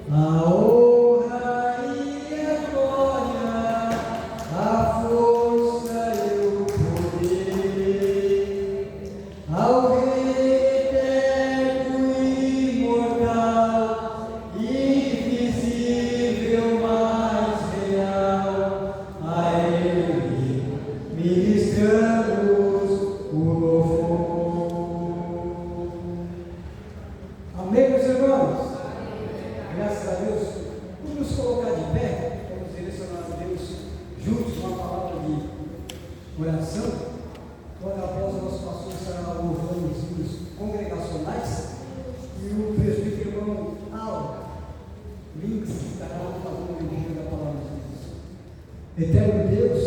A honra e a glória, a força e o poder, ao Rei eterno e imortal, invisível, mas real, a Ele ministramos o louvor. Amém, meus irmãos? Graças a Deus. Vamos nos colocar de pé, vamos direcionar a Deus juntos uma palavra de oração. Logo após o nosso pastor estará louvando os hinos congregacionais e o presbítero irmão Al Links estará fazendo o envio da palavra de Deus. Eterno Deus,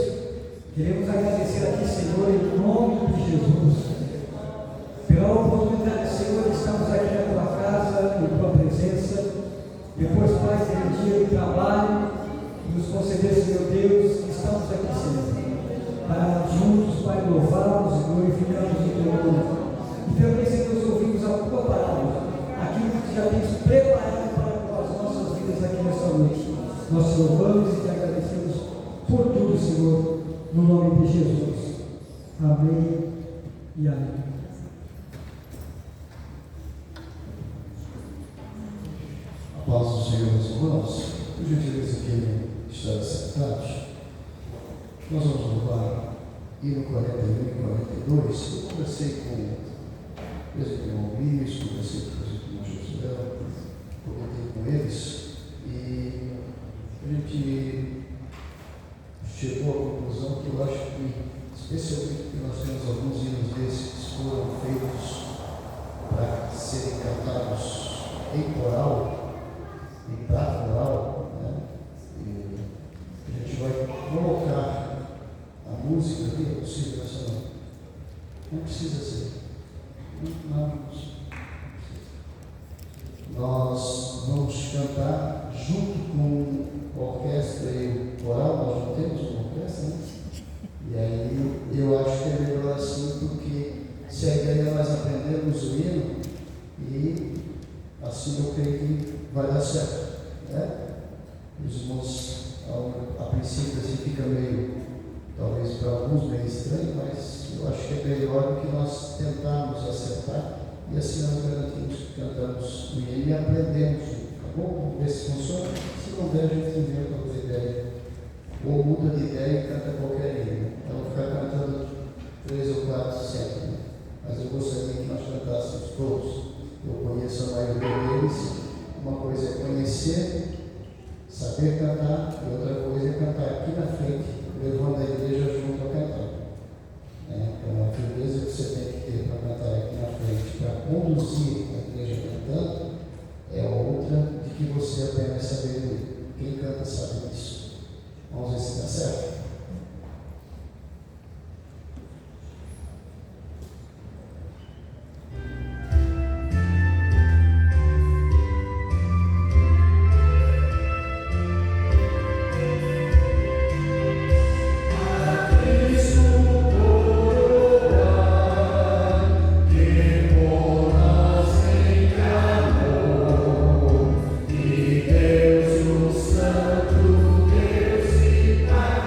queremos agradecer aqui, Senhor, em nome de Jesus, pela oportunidade, Senhor, de estarmos aqui na tua casa, em tua presença. Depois, Pai, desse dia de trabalho, nos concedesse, meu Deus, que estamos aqui, Senhor, para juntos, Pai, louvarmos e glorificarmos o teu nome. E também, Senhor, nos ouvimos a tua palavra, aquilo que tu já tens preparado para as nossas vidas aqui nesta noite. Nós te louvamos e te agradecemos por tudo, Senhor, no nome de Jesus. Amém e amém. A paz do Senhor, meus irmãos, por gentileza que estarem sentados, nós vamos louvar hino 41 e 42. Eu conversei com o presbítero Luiz, conversei com o presbítero José, comentei com eles e a gente chegou à conclusão que eu acho que, especialmente porque nós temos alguns hinos desses que foram feitos para serem cantados em coral, em prato oral, né? E a gente vai colocar a música aqui, é possível essa não precisa ser. Não. Nós vamos cantar junto com a orquestra e o coral. Nós não temos uma orquestra, né? E aí eu acho que é melhor assim, porque se a ideia é nós aprendemos o hino e assim eu creio que vai dar certo, né? Os irmãos, a princípio, assim fica meio, talvez para alguns meio estranho, mas eu acho que é melhor do que nós tentarmos acertar e assim nós garantimos que cantamos o hino e aprendemos, tá bom? Vamos ver se funciona. Se não der, a gente inventa outra ideia, ou muda de ideia e canta qualquer hino. Então, ficar cantando 3 ou 4 sempre, né? Mas eu gostaria que nós cantássemos todos. Eu conheço a maioria deles. Uma coisa é conhecer, saber cantar, e outra coisa é cantar aqui na frente, levando a igreja junto a cantar. Então, a firmeza que você tem que ter para cantar aqui na frente, para conduzir a igreja cantando, é outra de que você apenas sabedoria. Quem canta sabe disso. Vamos ver se dá certo. Deus, o Santo Deus e Pai.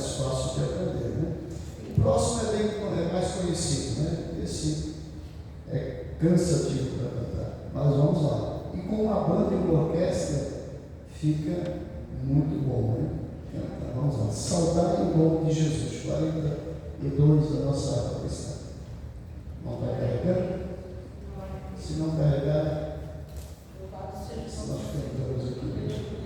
mais fácil de aprender, né? O próximo é mais conhecido, né? Esse é cansativo para cantar, mas vamos lá. E com uma banda e uma orquestra fica muito bom, né? Cantar. Vamos lá. Saudar em nome de Jesus, 42 da nossa aula cristã. Não está carregando? Se não carregar, nós tentamos aqui mesmo.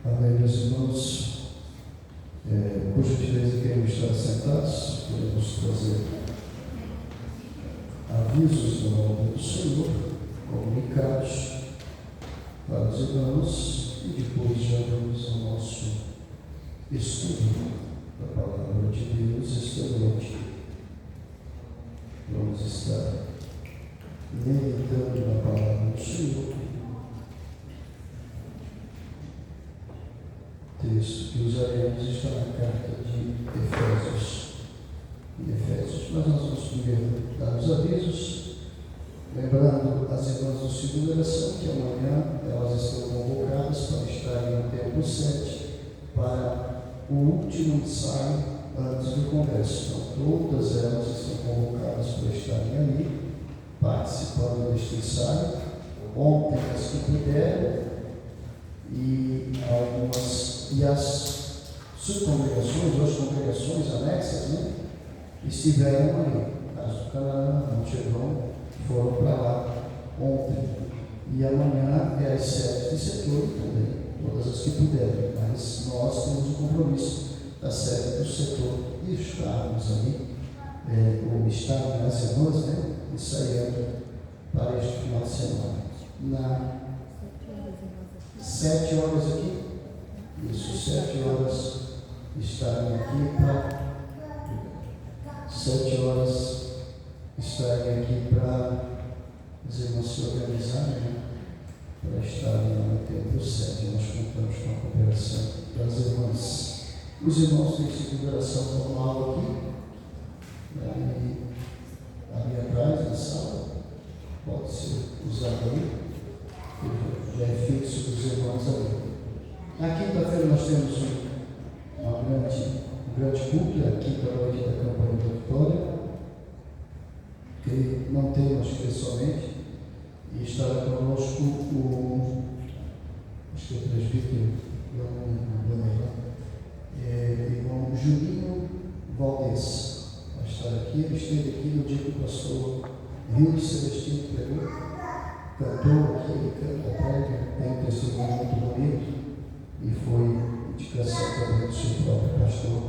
Amém, meus irmãos. Por gentileza, queremos estar sentados, queremos trazer avisos do nome do Senhor, comunicados para os irmãos, e depois já vamos ao nosso estudo da palavra de Deus esta noite. Vamos estar meditando na palavra do Senhor. O texto que usaremos está na carta de Efésios. Mas nós vamos primeiro dar os avisos, lembrando as irmãs do Segundo Geração que amanhã elas estão convocadas para estarem no Templo 7 para o último ensaio antes do Congresso. Então, todas elas estão convocadas para estarem ali, participando deste ensaio. Ontem as que puderam, e as subcongregações, ou as congregações anexas, né, estiveram ali. Caso do Canaã, Montevão, foram para lá ontem. E amanhã é às 7 de setembro também, todas as que puderem. Mas nós temos o compromisso da sede do setor de estarmos ali, ou estarem as irmãs, né, ensaiando para este final de semana. 7 horas aqui, isso, 7 horas estarem aqui para 7 horas estarem aqui para as irmãs se organizarem, né, para estarem no Templo 7. Nós contamos com a cooperação das irmãs. Os irmãos têm segundo oração normal aqui, né, ali atrás na sala, pode ser usado ali. Já é fixo dos irmãos ali. Na quinta-feira nós temos um grande culto, a quinta-noite da campanha da Vitória, que não temos pessoalmente, e estará conosco acho que é o presbítero, irmão Juninho Valdez, vai estar aqui. Ele esteve aqui no dia que o pastor Rio Celestino pregou. Cantou aqui, ele canta prévia, tem um testemunho muito bonito e foi indicação também do seu próprio pastor.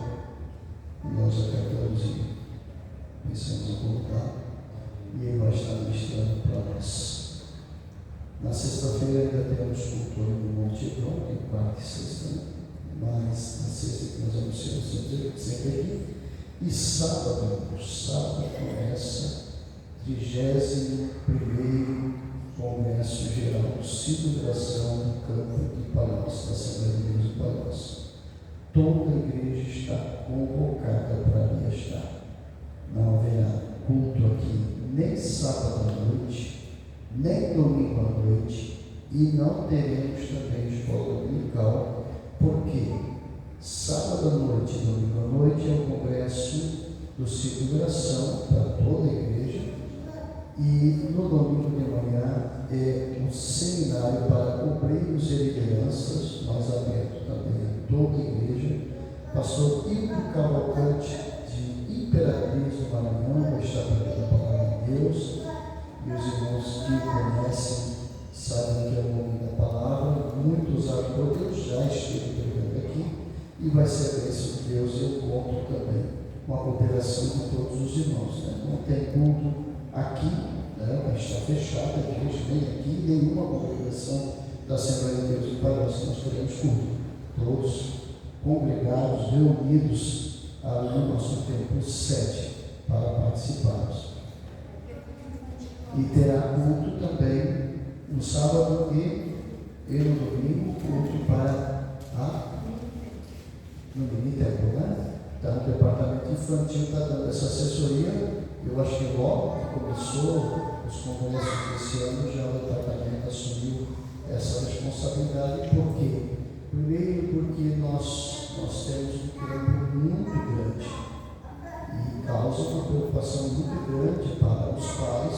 E nós acatamos e pensamos em colocar, e ele vai estar ministrando para nós. Na sexta-feira ainda temos culto no Monte Hebron, tem quarta e sexta, né? Mas na sexta que nós anunciamos sempre aqui. E sábado começa 31º Congresso Geral do Ciclo de Ação do Campo de Palhoça, da Assembleia de Deus de Palhoça. Toda a igreja está convocada para ali estar. Não haverá culto aqui nem sábado à noite, nem domingo à noite, e não teremos também escola dominical, porque sábado à noite e domingo à noite é o Congresso do Ciclo de Ação para toda a igreja. E no domingo de manhã é um seminário para obreiros e lideranças, mais aberto também a toda a igreja. Pastor Hildo Cavalcante, de Imperatriz do Maranhão, vai estar pregando a palavra de Deus. E os irmãos que conhecem sabem que é o nome da palavra, muito usado por Deus, já esteve pregando aqui, e vai ser a bênção de Deus. Eu conto também com a cooperação de todos os irmãos, né? Não tem culto aqui, né, está fechada a igreja, nem aqui, nenhuma congregação da Assembleia de Deus de Palhoça nós teremos culto. Todos congregados, reunidos ali no nosso Templo 7 para participarmos. E terá culto também no sábado e no domingo, culto para no Templo, né? Então o departamento infantil está dando essa assessoria. Eu acho que logo que começou os congressos desse ano, já o departamento assumiu essa responsabilidade. Por quê? Primeiro, porque nós temos um tempo muito grande e causa uma preocupação muito grande para os pais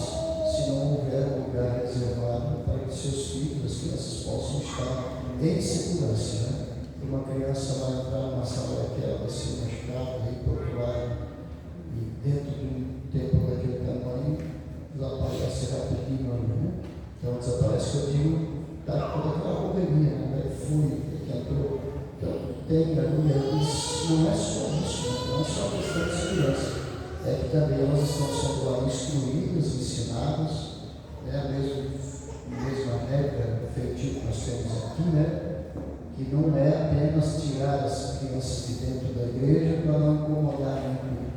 se não houver um lugar reservado para que seus filhos, as crianças, possam estar em segurança, né? Uma criança vai entrar numa sala daquela, vai ser machucada, aí por outro lado, e dentro de um tempo daquele tamanho, desaparece rapidinho ali, né? Então desaparece que eu digo, está toda aquela correria, né? Foi, que entrou tem, isso não é só isso, não é só questão de segurança, é que também elas estão sendo lá instruídas, ensinadas, né, a mesma regra, o feitio que nós temos aqui, né, que não é apenas tirar as crianças de dentro da igreja para não incomodar nem culto.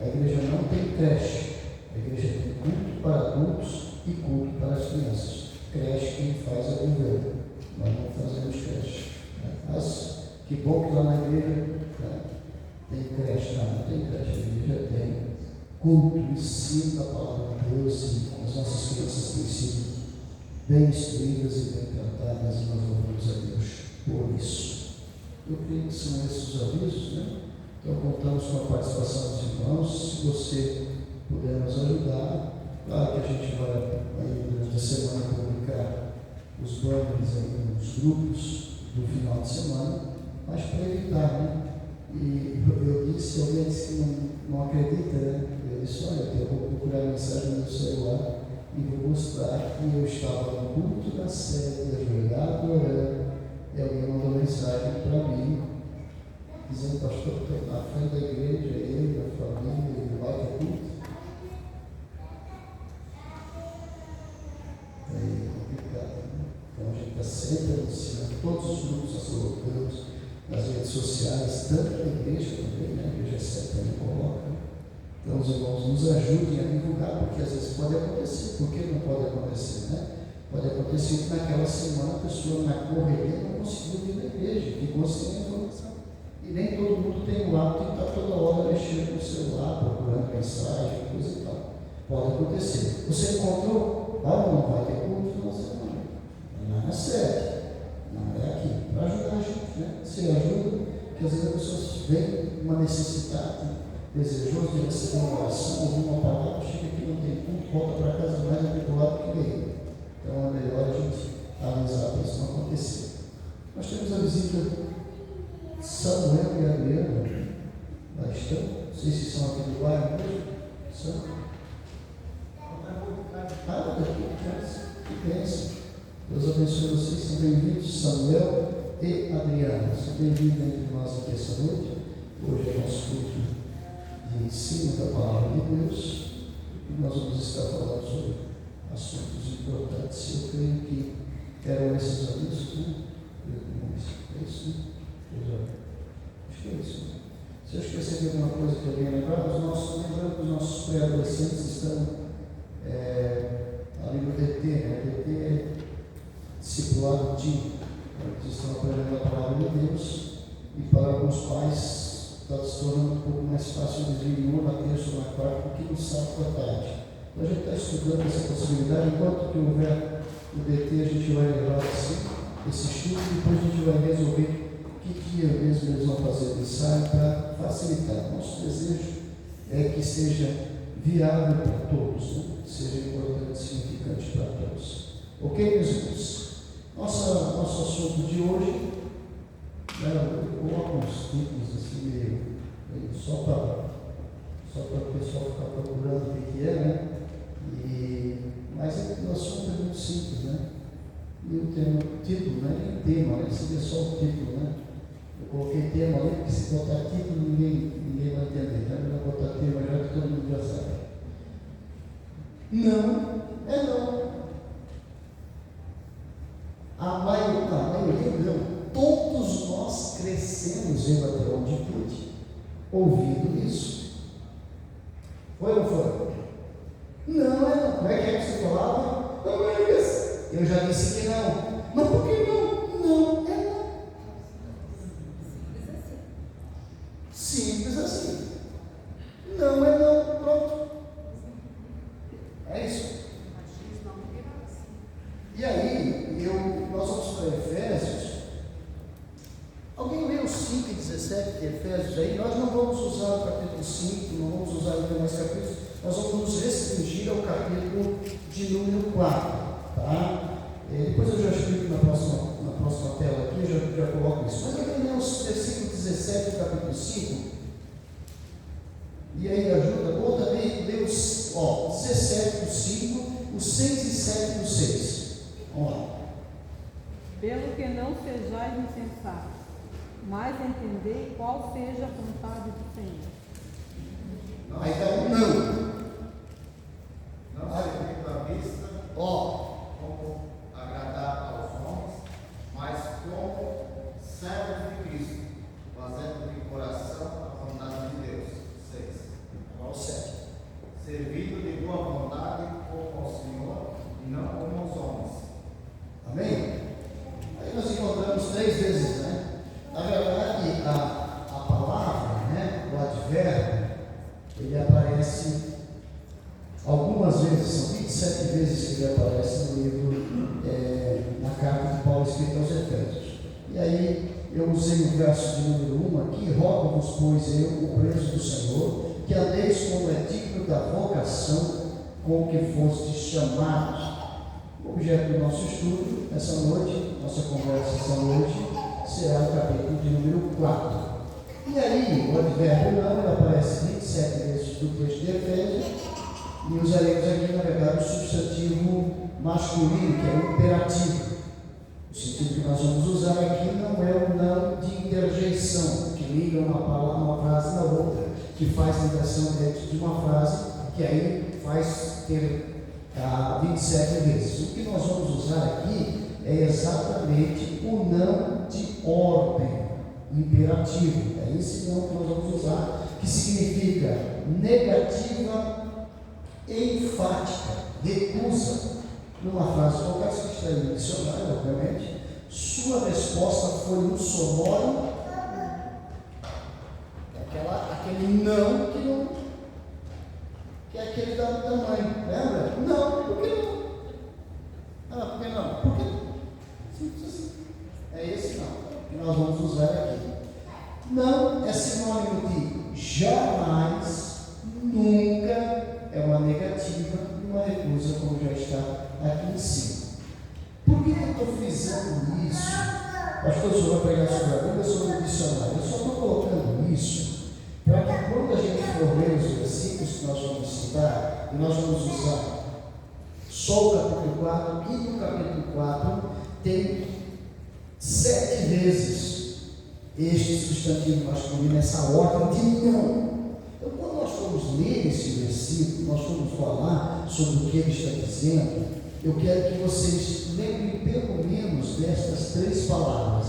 A igreja não tem creche, a igreja tem culto para adultos e culto para as crianças. Creche quem faz é o governo, nós não fazemos creche. Né? Mas que bom que lá na igreja, né, tem creche, não tem creche, a igreja tem culto, ensino da palavra de Deus, e as nossas crianças têm sido bem instruídas e bem tratadas, e nós louvamos a Deus por isso. Eu creio que são esses os avisos, né? Então contamos com a participação dos irmãos. Se você puder nos ajudar, claro que a gente vai aí durante a semana publicar os banners aí nos grupos do final de semana, mas para evitar, né? E eu disse, alguém disse que não acredita, né? Eu disse, olha, eu vou procurar a mensagem no meu celular e vou mostrar que eu estava no culto da sede, ajoelhado, orando, e alguém mandou mensagem para mim, dizendo, pastor, estou na frente da igreja, ele, a família, ele vai para o culto. É complicado, né? Então a gente está sempre anunciando, todos os grupos nós colocamos, nas redes sociais, tanto na igreja também, né? A igreja certa também coloca. Então os irmãos nos ajudem a divulgar, porque às vezes pode acontecer. Por que não pode acontecer, né? Pode acontecer que naquela semana a pessoa na correria não conseguiu vir na igreja, ficou sem informação. E nem todo mundo tem o hábito de estar toda hora mexendo no celular, procurando mensagem, coisa e tal. Pode acontecer. Você encontrou, não vai ter culto na semana. Não é sério. Não é aqui. Para ajudar a gente, né? Você ajuda, porque às vezes a pessoa vem uma necessidade, desejoso de receber uma oração, ouvir uma palavra, chega aqui, não tem culto, volta para casa mais atribulado que veio. Então é melhor a gente analisar para isso não acontecer. Nós temos a visita de Samuel e Adriana. Lá estão. Não sei se são aqui do bairro mesmo. São. Que bênção. Deus abençoe vocês. São bem-vindos, Samuel e Adriana. São bem-vindos entre nós aqui essa noite. Hoje é nosso culto de ensino da palavra de Deus. E nós vamos estar falando sobre assuntos importantes. Eu creio que eram esses avisos, né? É isso, né? Acho que é isso. Né? Se eu esquecer de alguma coisa que alguém lembrar, lembrando que os nossos pré-adolescentes estão ali no DT, né? DT é discipulado de, eles estão aprendendo a palavra de Deus, e para alguns pais está se tornando um pouco mais fácil eles virem ou na terça ou na quarta do que no sábado à tarde. Então a gente está estudando essa possibilidade. Enquanto que houver no DT, a gente vai levar esse estudo e depois a gente vai resolver que dia mesmo eles vão fazer o ensaio para facilitar. Nosso desejo é que seja viável para todos, né? Seja importante e significante para todos. Ok, meus irmãos? Nosso assunto de hoje, né, eu coloco uns títulos assim meio só para o pessoal ficar procurando o que é, né? Mas o assunto é muito simples, né? E o título, não é nem tema, né? Seria só o título, né? Eu coloquei tema ali, porque se botar título ninguém vai entender. Então é melhor botar tema já que todo mundo já sabe. Não é não. A maioria não. Todos nós crescemos em até onde pude, ouvindo isso. Foi ou não foi? Não é não. Como é que você falava? Não é isso. Eu já disse que não. Mas por que não? Não é não. Simples assim. Não é não. Pronto. É isso. E aí, nós vamos para Efésios. Alguém leu 5 e 17 de Efésios aí? Nós não vamos usar o capítulo 5, não vamos usar os demais capítulos, nós vamos nos restringir ao capítulo de número 4. Tá? Depois eu já explico na próxima tela aqui, eu já coloco isso. Mas alguém leu o versículo 17 do capítulo 5? E aí ajuda, ou também leu 17 do 5, o 6 e 7 do 6. Vamos lá. Pelo que não sejais insensatos, mas entender qual seja a vontade do Senhor. Aí está o não. Não servindo à vista, como agradar aos homens, mas como servos de Cristo, fazendo de coração a vontade de Deus. 6. Ao 7. Servindo de boa vontade como ao Senhor e não como aos homens. Amém? Aí nós encontramos 3 vezes, né? Na verdade, a palavra, né? O advérbio, ele aparece algumas vezes, são 27 vezes que ele aparece no livro, na carta de Paulo escrita aos Efésios. E aí eu usei o verso de número 1 aqui: rogo-vos, pois eu, o preso do Senhor, que andeis como é digno da vocação com que fostes chamados. O objeto do nosso estudo essa noite, nossa conversa essa noite, será o capítulo de número 4. E aí, o advérbio não, ele aparece 27 vezes do texto de Efésios, e usaremos aqui, na verdade, o substantivo masculino, que é o imperativo. O sentido que nós vamos usar aqui não é o não de interjeição, que liga uma palavra, uma frase na outra, que faz ligação dentro de uma frase, que aí faz ter 27 vezes. O que nós vamos usar aqui é exatamente o não de ordem imperativo. É esse não que nós vamos usar, que significa negativa enfática, recusa. Numa frase qualquer, se está aí no dicionário, obviamente, sua resposta foi um sonoro, aquele não que é aquele da mãe, lembra? Não, por que não? Ah, por que não? Por que não? Simples assim. É esse não que nós vamos usar aqui. Não é sinônimo de jamais, nunca, é uma negativa e uma recusa, como já está aqui em cima. Por que eu estou frisando isso? Pastor, o senhor vai pregar sobre a Bíblia, sobre o dicionário. Eu só estou colocando isso para que quando a gente for ler os versículos que nós vamos citar, e nós vamos usar só o capítulo 4, e no capítulo 4 tem 7 vezes este substantivo masculino, essa ordem de não. Então, quando nós formos ler esse versículo, nós formos falar sobre o que ele está dizendo, eu quero que vocês lembrem pelo menos destas 3 palavras,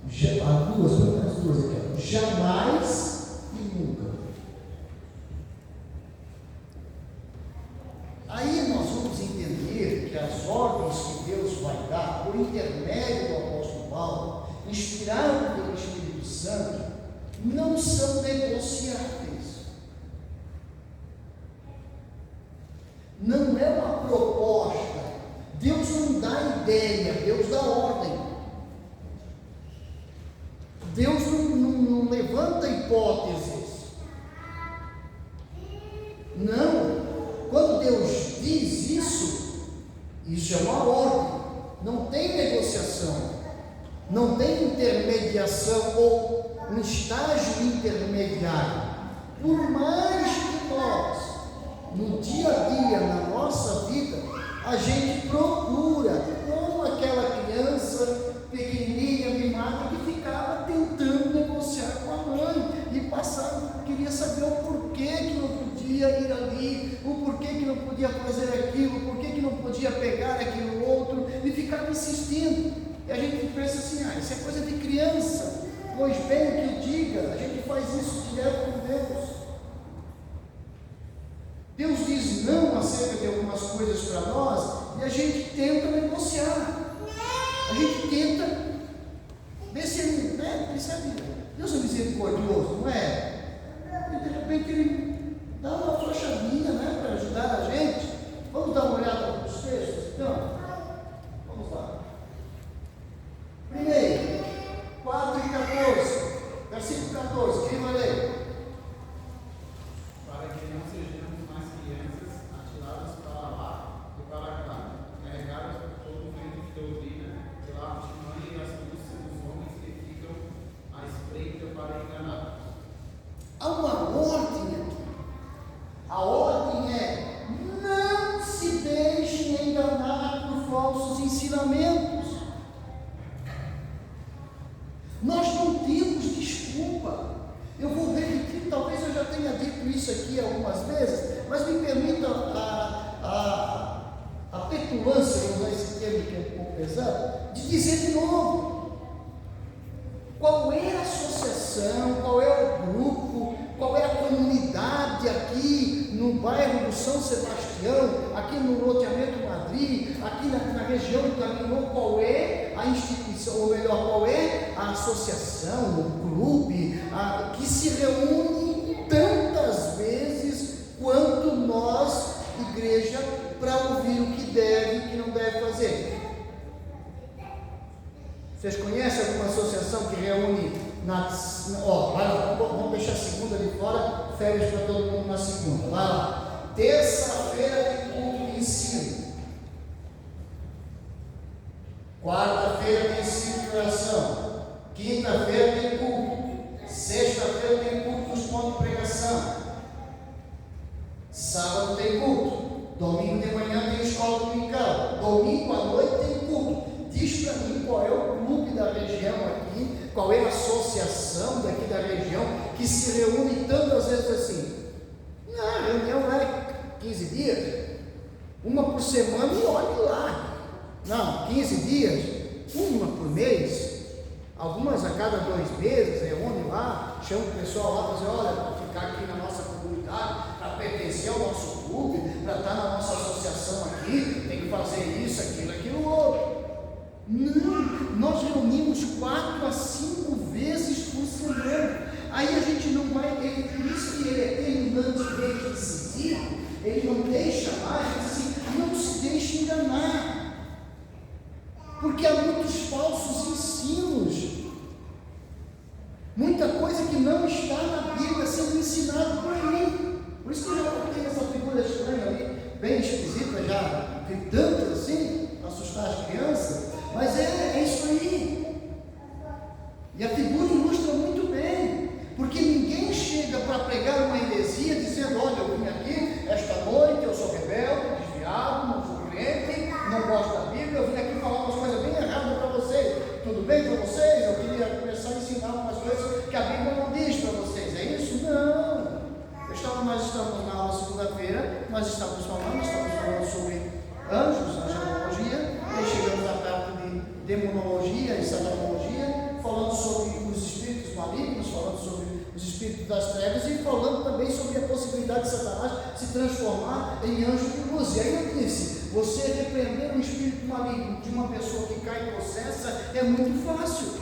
pelo menos duas aqui: jamais e nunca. Aí nós vamos entender que as ordens que Deus vai dar por intermédio do apóstolo Paulo, inspirado pelo Espírito Santo, não são negociáveis. Não é uma proposta. Deus não dá ideia, Deus dá ordem. Deus não levanta hipóteses. Não. Quando Deus diz isso é uma ordem. Não tem negociação, não tem intermediação ou um estágio intermediário. Por mais que nós, no dia a dia, na nossa vida, a gente procura, como aquela criança pequenininha, mimada, que ficava tentando negociar com a mãe e passava, queria saber o porquê que não podia ir ali, o porquê que não podia fazer aquilo, o porquê que não podia pegar aquilo outro, e ficava insistindo. E a gente pensa assim: isso é coisa de criança. Pois bem, o que diga, a gente faz isso direto com Deus. Deus diz não acerca de algumas coisas para nós e a gente tenta negociar. A gente tenta ver se ele, percebe? Deus é misericordioso, não é? E de repente ele dá uma flechadinha, para ajudar a gente. Vamos dar uma olhada nos textos? Então, vamos lá. Primeiro, 4 e 14, versículo 14, quem vai ler? Para que não sejamos mais crianças atiradas para lá e para cá, carregadas por todo o vento de doutrina, pela artimanha e astúcia dos homens que ficam à espreita para enganar. Há uma ordem aqui. A ordem é: não se deixem enganar por falsos ensinamentos. Nós não temos desculpa. Eu vou repetir, talvez eu já tenha dito isso aqui algumas vezes, mas me permita a petulância, vou usar esse termo que é um pouco pesado, de dizer de novo. Qual é a associação, qual é o grupo, qual é a comunidade aqui no bairro do São Sebastião, aqui no loteamento Madrid, aqui na região do Caminho, qual é a instituição, ou melhor, qual é a associação, o clube, que se reúne tantas vezes quanto nós, igreja, para ouvir o que deve e o que não deve fazer? Vocês conhecem alguma associação que reúne vamos deixar a segunda de fora, férias para todo mundo na segunda, vai lá. Terça-feira tem culto de ensino. Quarta-feira tem ensino de oração. Quinta-feira tem culto. Sexta-feira tem culto nos pontos de pregação. Sábado tem culto. Domingo de manhã tem escola dominical. Domingo à noite tem culto. Diz para mim qual é o clube da região aqui, qual é a associação daqui da região que se reúne tantas vezes assim. A reunião é 15 dias, uma por semana e olhe lá. Não, 15 dias, uma por mês, algumas a cada 2 meses, reúne lá, chama o pessoal lá para dizer, olha, para ficar aqui na nossa comunidade, para pertencer ao nosso clube, para estar na nossa associação aqui, tem que fazer isso, aquilo, outro. Não, nós reunimos 4 a 5 vezes por semana. Aí a gente não vai, por isso que ele é terminantemente decisivo, ele não deixa mais, assim, não se deixe enganar, porque há muitos falsos ensinos, muita coisa que não está na Bíblia sendo ensinada por aí. Por isso que eu já coloquei essa figura estranha ali, bem esquisita, já gritando assim, para assustar as crianças. Mas é isso aí. E a figura ilustra muito bem, porque ninguém chega para pregar uma heresia dizendo, olha, eu vim aqui esta noite, eu sou rebelde, desviado, não sou crente, não gosto da Bíblia, eu vim aqui falar umas coisas bem erradas para vocês. Tudo bem para vocês? Eu queria começar a ensinar umas coisas que a Bíblia não diz para vocês. É isso? Não. Nós estamos na aula segunda-feira, nós estamos falando sobre anjos, angelologia, e chegamos à parte de demonologia e satanologia, falando sobre os espíritos malignos, falando sobre os espíritos das trevas e falando também sobre a possibilidade de Satanás se transformar em anjo de luz. E aí eu disse, você repreender um espírito maligno de uma pessoa que cai e processa é muito fácil,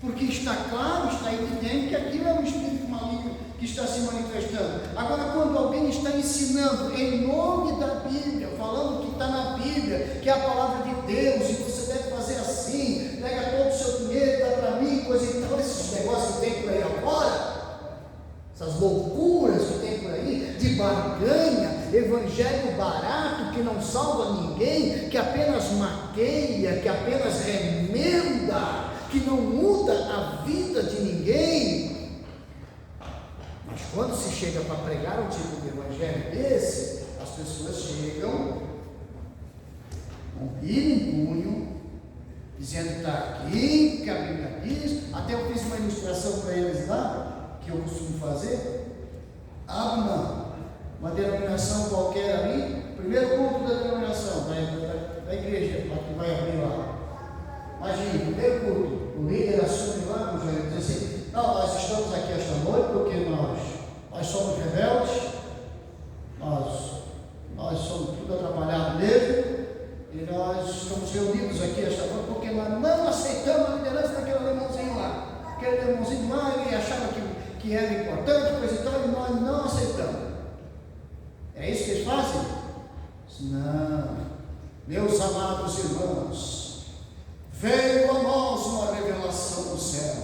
porque está claro, está evidente que aquilo é um espírito maligno que está se manifestando. Agora, quando alguém está ensinando em nome da Bíblia, falando que está na Bíblia, que é a palavra de Deus, e você deve fazer assim, pega todo o seu dinheiro, dá para mim, coisa e tal, esses negócios que tem por aí afora, essas loucuras que tem por aí, de barganha, evangelho barato, que não salva ninguém, que apenas maqueia, que apenas remenda, que não muda a vida de ninguém. Mas quando se chega para pregar um tipo de evangelho desse, as pessoas chegam com Bíblia em punho, dizendo que está aqui, que a Bíblia diz. Até eu fiz uma ilustração para eles lá, que eu costumo fazer. Abre uma denominação qualquer ali, primeiro culto da denominação, da igreja, que vai abrir lá. Imagina, primeiro culto, o líder assume lá, o joelho, diz assim, não, nós estamos aqui esta noite porque nós somos rebeldes, nós somos tudo atrapalhado mesmo, e nós estamos reunidos aqui esta noite porque nós não aceitamos a liderança daquele alemãozinho lá. Aquele alemãozinho lá, ele achava que era importante, coisa e tal, e nós não aceitamos. É isso que eles fazem? Não, meus amados irmãos, veio a nós uma revelação do céu,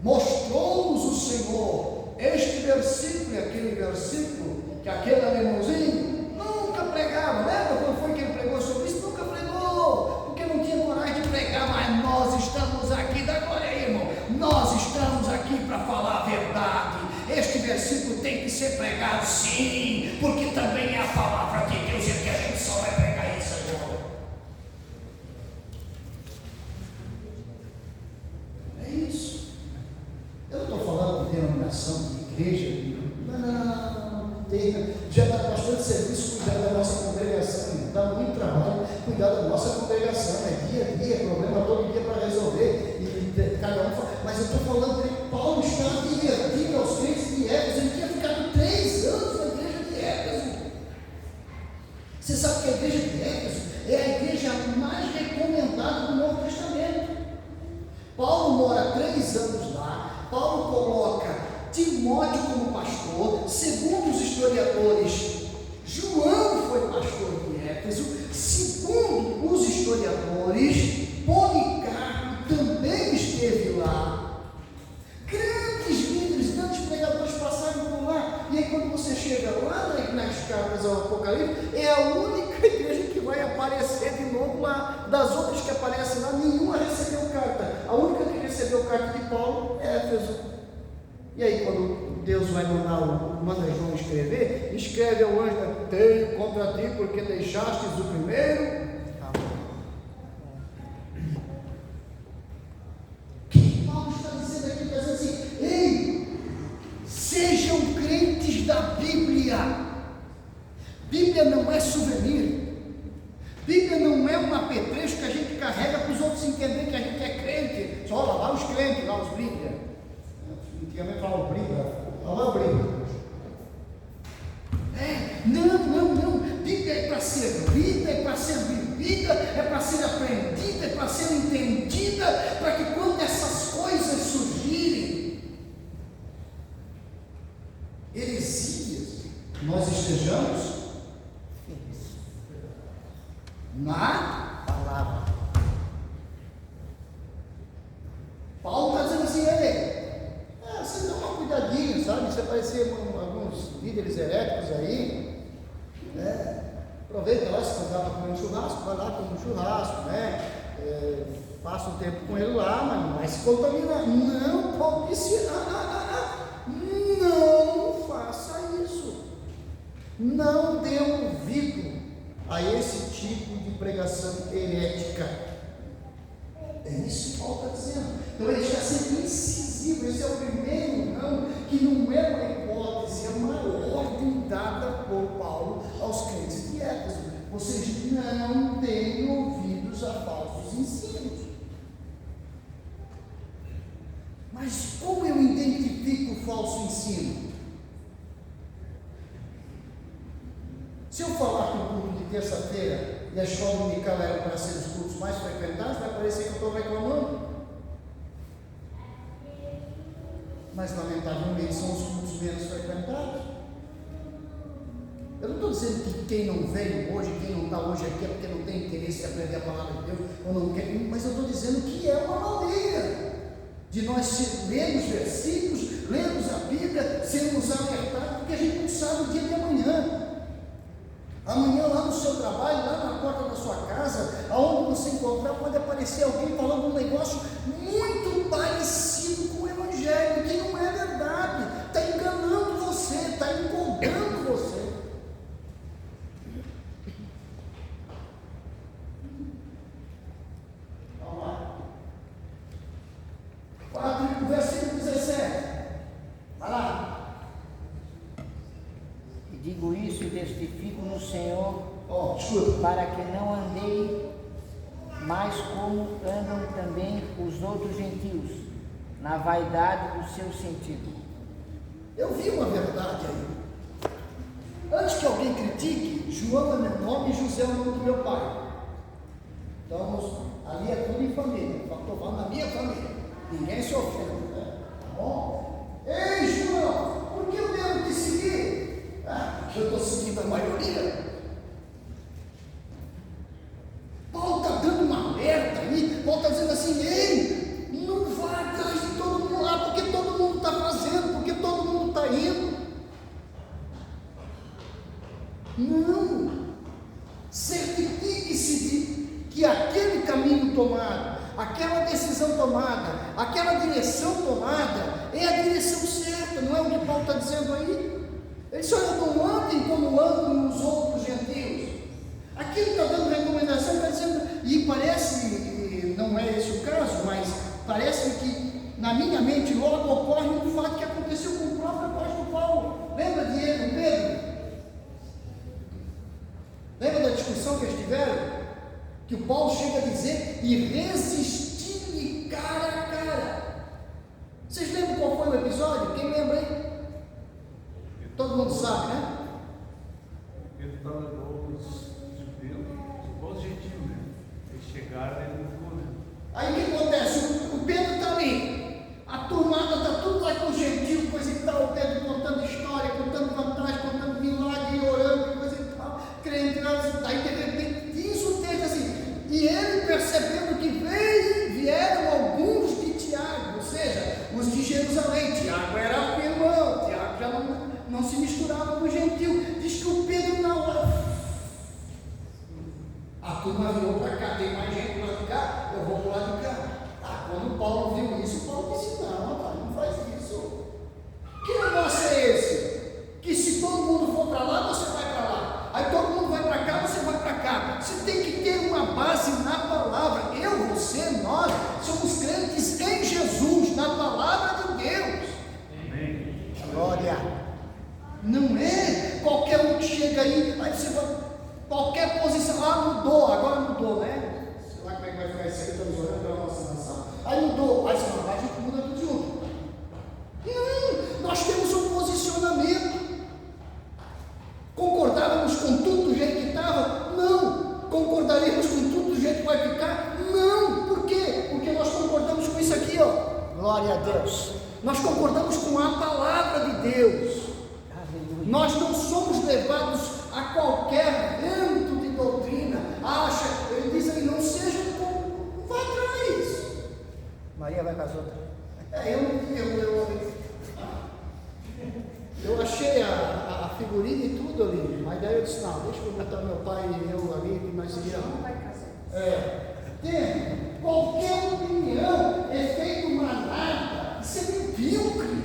mostrou-nos o Senhor este versículo e aquele versículo que aquele alemãozinho nunca pregava. Lembra quando foi que ele pregou sobre isso? Nunca pregou, porque não tinha coragem de pregar. Mas nós estamos aqui, dá glória aí, irmão, nós estamos aqui para falar a verdade. Este versículo tem que ser pregado sim, porque também é a palavra de Deus, e aqui a gente só vai pregar isso agora. É isso. denominação, de igreja. Não tem. Já está bastante serviço cuidar da nossa congregação, dá muito trabalho cuidar da nossa congregação, é dia a dia, problema todo dia para resolver, e cada um fala. Mas eu estou falando que Paulo está advertindo aos crentes de Éfeso, ele tinha ficado 3 anos na igreja de Éfeso. Você sabe que a igreja de Éfeso é a igreja mais recomendada do Novo Testamento. Paulo mora 3 anos lá, Paulo coloca Timóteo como pastor, segundo os historiadores, João foi pastor de Éfeso, segundo os historiadores, Policarpo também esteve lá. Grandes líderes, grandes pregadores passaram por lá, e aí quando você chega lá nas cartas ao Apocalipse, é a única igreja que vai aparecer de novo lá. Das outras que aparecem lá, nenhuma recebeu carta. A única que recebeu carta de Paulo é Éfeso. E aí quando Deus vai manda João escrever, escreve ao anjo: tenho contra ti porque deixastes o primeiro. O que Paulo está dizendo aqui? Está dizendo assim: ei, sejam crentes da Bíblia. Bíblia não é souvenir. Bíblia não é um apetrecho que a gente carrega para os outros entenderem que a gente é crente. Só lá os crentes, lá os briga. Antigamente falava briga, falava briga. Não. Bíblia é para ser lida, é para ser vivida, é para ser aprendida, é para ser entendida, para que quando essas coisas surgirem, heresias, nós estejamos na palavra. Paulo está dizendo assim: você dá uma cuidadinha, sabe? Você parecia alguns líderes heréticos aí, né? Aproveita lá, se não dá para comer um churrasco, vai lá comer um churrasco, né? Passa um tempo com ele lá, mas não vai se contaminar. Não, Paulo disse: não faça isso. Não dê ouvido a esse tipo de pregação herética. É isso que Paulo está dizendo. Então ele está sendo incisivo. Esse é o primeiro não, que não é uma hipótese, é uma ordem dada por Paulo aos crentes de Éfeso. Vocês não deem ouvidos a falsos ensinos. Mas como eu identifico o falso ensino? Se eu falar que o culto de terça-feira e a escola dominical eram para ser os cultos mais frequentados, vai parecer que eu estou reclamando. Mas lamentavelmente são os cultos menos frequentados. Eu não estou dizendo que quem não veio hoje, quem não está hoje aqui é porque não tem interesse em aprender a palavra de Deus, ou não quer, mas eu estou dizendo que é uma maneira de nós lermos versículos, lermos a Bíblia, sermos alertados, porque a gente não sabe o dia de amanhã. Amanhã lá no seu trabalho, lá na porta da sua casa, aonde você encontrar, pode aparecer alguém falando um negócio muito parecido com o Evangelho, que não é verdade, está enganando você, está empolgando você. Vamos lá. Versículo 17. Vai lá. Digo isso e testifico no Senhor, Escuta. para que não andei mais como andam também os outros gentios, na vaidade do seu sentido. Eu vi uma verdade aí. Antes que alguém critique, João é meu nome e José é o nome do meu pai. Então, ali é tudo em família. Estou falando da minha família. Ninguém se ofende, né? Tá bom? Ei, João, por que eu devo te seguir? Eu estou seguindo a maioria. Paulo está dando uma alerta aí. Paulo está dizendo assim: ei, não vá atrás de todo mundo lá, porque todo mundo está fazendo, porque todo mundo está indo. Não. Certifique-se de que aquele caminho tomado, aquela decisão tomada, aquela direção tomada é a direção certa. Não é o que Paulo está dizendo aí? Ele disse: olha, não andem como andam os outros gentios. Aqui ele está dando recomendação, está dizendo, e parece, não é esse o caso, mas parece que na minha mente logo ocorre um fato que aconteceu com o próprio apóstolo Paulo. Lembra de ele com Pedro? Lembra da discussão que eles tiveram? Que o Paulo chega a dizer, e resistir-lhe cara a cara. Vocês lembram qual foi o episódio? Quem lembra aí? Todo mundo sabe, né? Ele estava com os judeus, os gentios, né? Eles chegaram e ele não ficou, né? Aí o que acontece? O Pedro está ali, a turmada está tudo lá com o gentil, coisa e tal, o Pedro contando história, contando vantagem, contando milagre, orando, coisa e tal, crente, aí de repente diz o texto assim, e ele percebendo que vieram alguns de Tiago, ou seja, os de Jerusalém. Tiago era o irmão, Tiago já não se misturava com o gentil. Diz que o Pedro na hora, a turma virou para cá, tem mais gente para cá, eu vou para o lado de cá. Quando Paulo viu isso, Paulo disse, não, rapaz, não faz isso. Que negócio é esse? Que se todo mundo for para lá, você vai para lá. Aí todo mundo vai para cá, você vai para cá. Você tem que ter uma base na palavra. Eu, você, nós somos crentes em Jesus, na palavra de Deus. Amém. Glória. Não é qualquer um que chega aí você vai, qualquer posição, mudou, agora mudou, né? Sei lá como é que vai ficar isso aí, estamos orando pela nossa nação. Aí mudou, aí você não vai, a gente muda tudo junto. Não, nós temos um posicionamento. Concordávamos com tudo do jeito que estava? Não. Concordaremos com tudo do jeito que vai ficar? Não. Por quê? Porque nós concordamos com isso aqui, ó. Glória a Deus. Nós concordamos com a palavra de Deus. Nós não somos levados a qualquer vento de doutrina. Ele diz aí, não seja como, vá atrás. Maria vai com as outras. Eu achei a figurinha e tudo ali, mas daí eu disse, não, deixa eu botar meu pai e eu ali, que nós seguimos. Tem qualquer opinião é feito manada, isso é medíocre,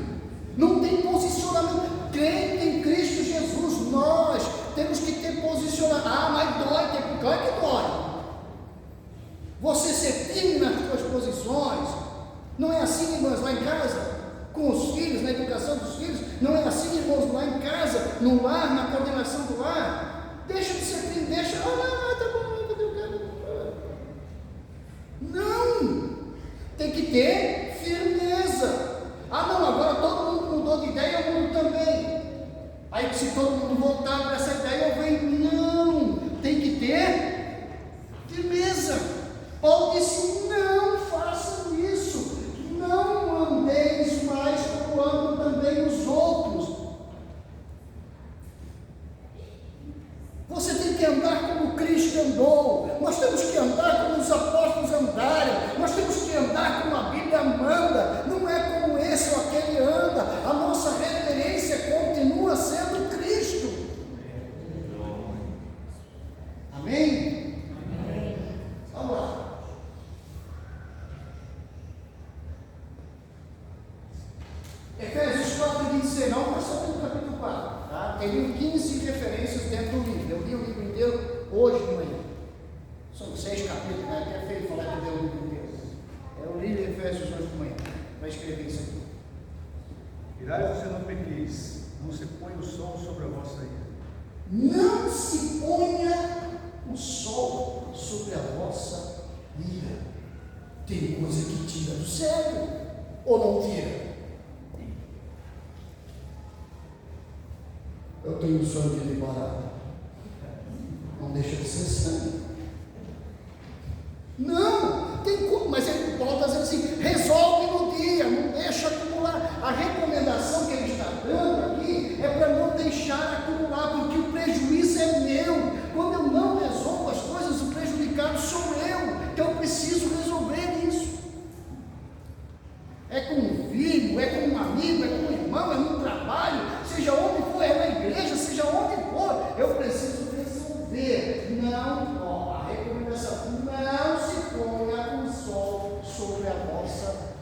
não tem posicionamento. Crente em Cristo Jesus, nós temos que ter posicionamento. Mas dói, claro que dói. Você ser firme nas suas posições. Não é assim, irmãs, lá em casa, com os filhos, na educação dos filhos. Não é assim, irmãos, lá em casa, no lar, na coordenação do lar. Deixa de ser firme, deixa. Tá bom, eu quero. Não! Tem que ter firmeza. Não, agora todo mundo mudou de ideia, eu mudo também. Aí se todo mundo voltar para essa ideia, eu venho. Não, tem que ter firmeza. Paulo disse, não façam isso. Não andeis mais como andam também os outros. Você tem que andar como Cristo andou. Nós temos que andar como os apóstolos andaram. Nós temos que andar como a Bíblia manda. Não é como esse ou aquele anda. A nossa referência continua sendo Cristo. Amém? Vamos lá. Efésios 4:26, não, mas só no capítulo 4. Tá? Tem 15 referências dentro do livro. Eu li o livro inteiro hoje de manhã. São 6 capítulos, né? Que é feio falar que deu o livro inteiro. Eu li Efésios hoje de manhã para escrever isso aqui. Irai-vos e não pequeis, não se põe o sol sobre a vossa ira. Não se ponha o sol sobre a vossa ira. Tem coisa que tira do sério ou não tira? Eu tenho sonho de liberar. Não deixa de ser sangue. Não, tem como, mas Paulo está dizendo assim, resolve no dia, não deixa acumular. A recomendação que ele está dando aqui é para não deixar acumular, porque o prejuízo é meu. Quando eu não resolvo as coisas, o prejudicado sou eu, que eu preciso resolver isso. É com um filho, é com um amigo, é com um irmão, é no trabalho, seja onde for, é na igreja, seja onde for, eu preciso resolver. Não, a recomendação, não se ponha o sol sobre a vossa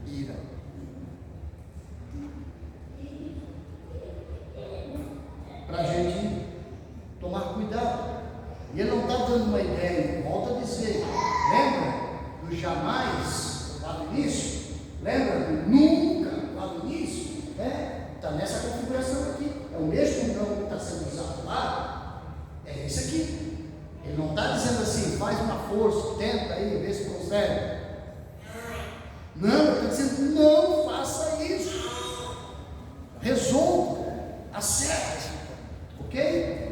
ira. Para a gente tomar cuidado. E ele não está dando uma ideia, volta a dizer, lembra do jamais, lá no início? Lembra? Nunca, lá no início, está nessa configuração aqui. É o mesmo não que está sendo usado lá, é esse aqui. Ele não está dizendo assim, faz uma força, tenta aí, vê se consegue. Não, ele está dizendo, não faça isso. Resolva, acerte, ok?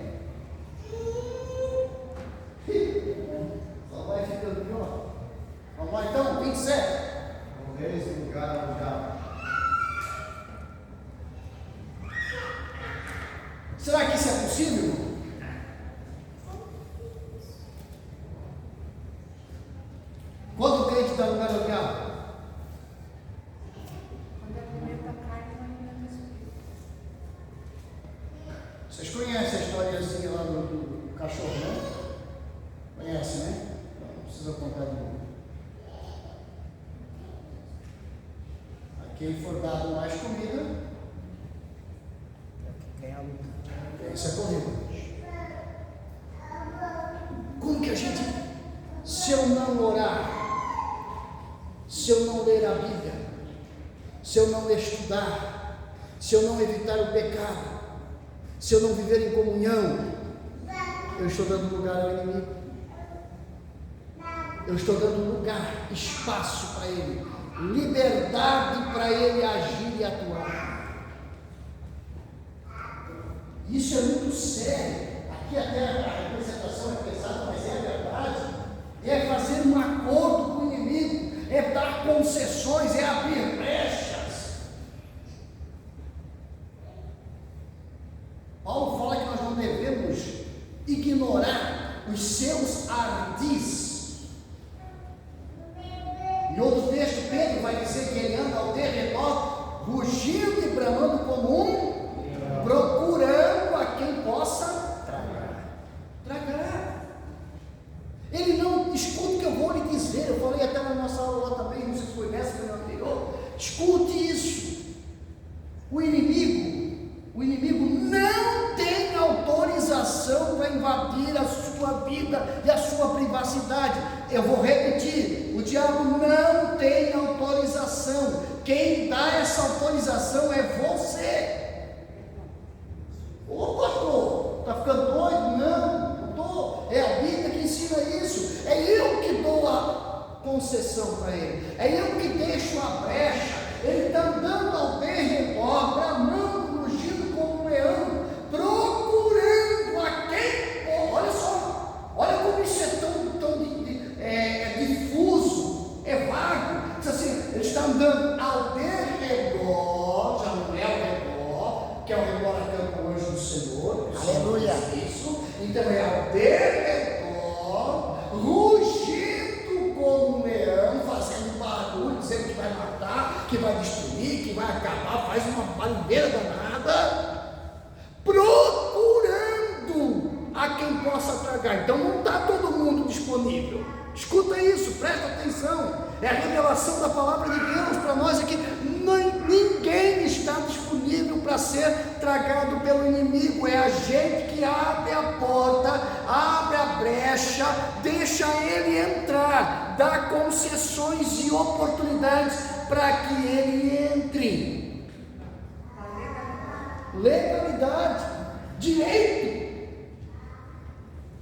Só vai ficando pior. Vamos lá então, 27. Morreis em lugar ao diabo. Será que isso é possível? Quando o crente dá lugar ao diabo? Vocês conhecem a historiazinha lá do cachorro, né? Conhecem, né? Não precisa contar de novo. A quem for dado mais comida, essa é a corrida. Como que a gente, se eu não orar, se eu não ler a Bíblia, se eu não estudar, se eu não evitar o pecado, se eu não viver em comunhão, eu estou dando lugar ao inimigo. Eu estou dando lugar, espaço para ele, liberdade para ele agir e atuar. Isso é muito sério. Aqui até a representação é pesada, mas é verdade. É fazer um acordo com o inimigo, é dar concessões, é abrir brechas. Paulo fala que nós não devemos ignorar os seus ardis. Em outro texto, Pedro vai dizer que ele anda ao derredor, rugindo e bramando como um, procurando a quem possa tragar. Ele não escuta o que eu vou lhe dizer. Eu falei até na nossa aula lá também, não sei se foi nessa ou na anterior. Escute isso. O inimigo não tem autorização para invadir a sua vida e a sua privacidade. Eu vou repetir, o diabo não tem autorização. Quem dá essa autorização é você. Ô pastor, está ficando doido? Não estou. É a Bíblia que ensina isso. É eu que dou a concessão para ele. É eu que deixo a brecha. Ele está andando ao derredor, bramando, rugindo como um leão, procurando a quem. Olha só, olha como isso é tão difuso, é vago. Diz assim, ele está andando ao derredor, já não é ao redor, que é ao redor acampa o anjo do Senhor. Aleluia. Isso. Então é ao derredor, rugindo como um leão, fazendo barulho, dizendo que vai matar, que vai destruir, que vai acabar, faz uma barulheira danada, procurando a quem possa tragar. Então não está todo mundo disponível. Escuta isso, presta atenção. É a revelação da palavra de Deus para nós aqui. Ninguém está disponível para ser tragado pelo inimigo. É a gente que abre a porta, abre a brecha, deixa ele entrar, dá concessões e oportunidades para que ele entre. Legalidade, direito.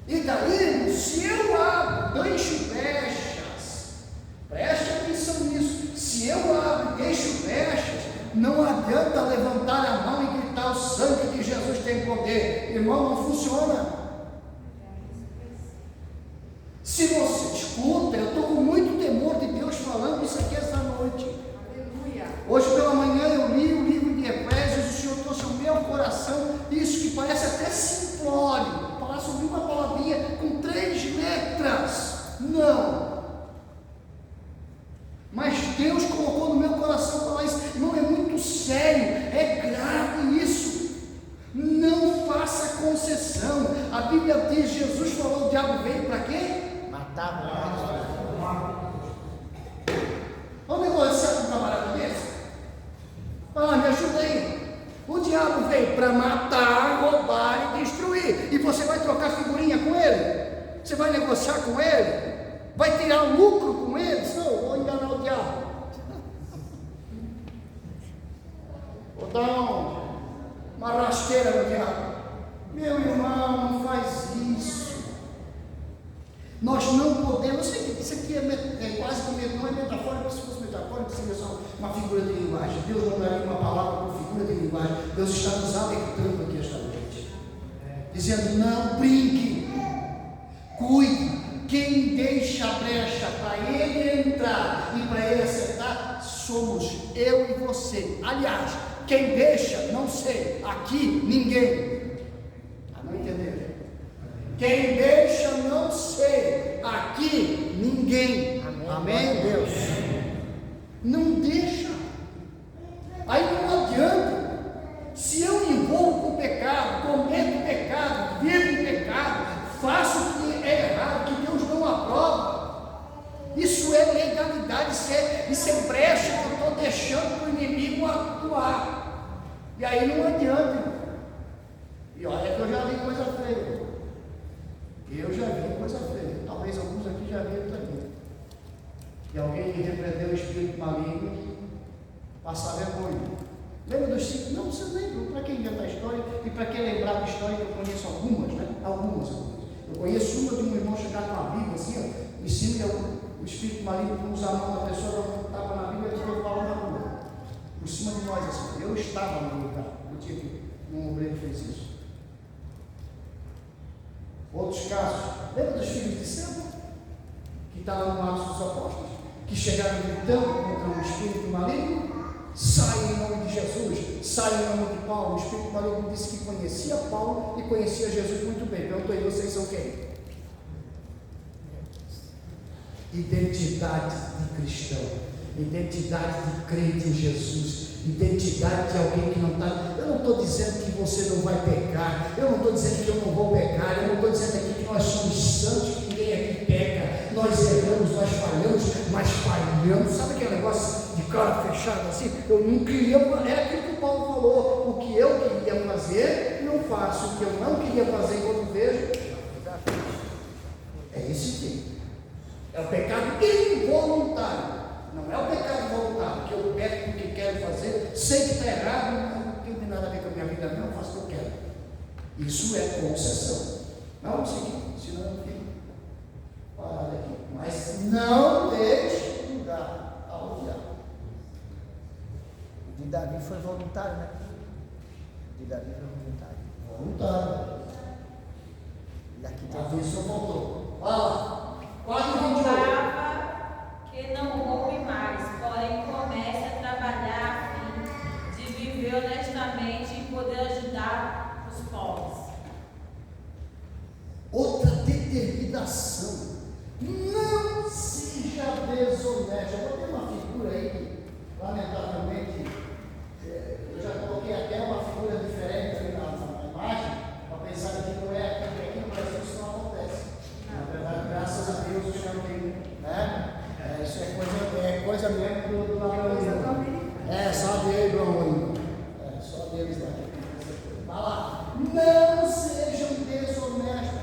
E daí, se eu abro, deixo brechas, preste atenção nisso. Se eu abro, deixo brechas, não adianta levantar a mão e gritar: o sangue de Jesus tem poder. Irmão, não funciona. Se você escuta, eu estou com muito temor de Deus falando isso aqui essa noite. Aleluia. Hoje pela manhã eu li o livro de Efésios, o Senhor trouxe ao meu coração isso que parece até simplório, falar sobre uma palavrinha com 3 letras. Não. Mas Deus colocou no meu coração falar isso. Não, é muito sério, é grave isso. Não faça concessão. A Bíblia diz, Jesus falou, o diabo veio para quê? Matar. Vamos negociar com um camarada desse? Fala, me ajuda aí. O diabo veio para matar, roubar e destruir. E você vai trocar figurinha com ele? Você vai negociar com ele? Vai tirar lucro com ele? Não, vou enganar o diabo. Então, uma rasteira no diabo. Meu irmão, não faz isso. Nós não podemos, isso aqui é quase que não é metafórico, se fosse metafórico seria só uma figura de linguagem. Deus não daria uma palavra por figura de linguagem. Deus está nos alertando aqui esta noite, dizendo: não brinque, cuide. Quem deixa a brecha para ele entrar e para ele acertar, somos eu e você. Aliás, quem deixa, não sei, aqui ninguém. Não entenderam? Quem deixa, não sei, aqui ninguém. Amém, Deus? Não deixa. Aí não adianta. Se eu me envolvo com o pecado, cometo pecado, vivo em pecado, faço o que é errado, que Deus não aprova, isso é legalidade, isso é brecha que eu estou deixando para o inimigo atuar. E aí não adianta, irmão. E olha que eu já vi coisa feia. Eu já vi coisa feia. Talvez alguns aqui já viram também. E alguém repreendeu o espírito maligno e passar vergonha. Lembra dos 5? Não, vocês lembram. Para quem inventa a história e para quem lembrar da história, que eu conheço algumas, né? Algumas. Eu conheço uma de um irmão chegar com a Bíblia assim, ó, em cima, o espírito maligno não usa a mão da pessoa, estava na Bíblia e foi falar na rua. Por cima de nós, assim. Eu estava no lugar. Eu tive um obreiro que fez isso. Outros casos, lembra dos filhos de Seba, que estavam no Atos dos Apóstolos, que chegaram gritando contra um espírito maligno? Sai em nome de Jesus, sai em nome de Paulo. O espírito maligno disse que conhecia Paulo e conhecia Jesus muito bem. Perguntou aí: vocês são quem? Identidade de cristão, identidade de crente em Jesus, identidade de alguém que não está. Eu não estou dizendo que você não vai pecar, eu não estou dizendo que eu não vou pecar, eu não estou dizendo aqui que nós somos santos, que ninguém aqui peca, nós erramos, nós falhamos, mas falhamos. Sabe aquele negócio de cara fechada assim? Eu não queria, é aquilo que o Paulo falou: o que eu queria fazer, não faço, o que eu não queria fazer quando vejo, é esse tipo. É o pecado involuntário. Não é o pecado voluntário, que eu peco porque quero fazer, sei que está errado, não tem nada a ver com a minha vida, não, faço o que eu quero. Isso é concessão. Não vamos seguir, senão eu fico parado aqui. Mas não deixe lugar ao diabo. O de Davi foi voluntário, né? O de Davi foi voluntário. Voluntário. E aqui tem Davi só voltou. Fala. 4:28. Que não roube mais, porém comece a trabalhar a fim de viver honestamente e poder ajudar os pobres. Outra determinação: não seja desonesto. Eu vou ter uma figura aí que, lamentavelmente, eu já coloquei até uma figura diferente ali na imagem, para pensar que não é aqui, porque aqui no Brasil isso não acontece. Na verdade, graças a Deus, isso não tem, né? Isso é coisa mesmo do Abraão. Só de Abraão. Só deles lá. Vai lá. Não sejam desonestos.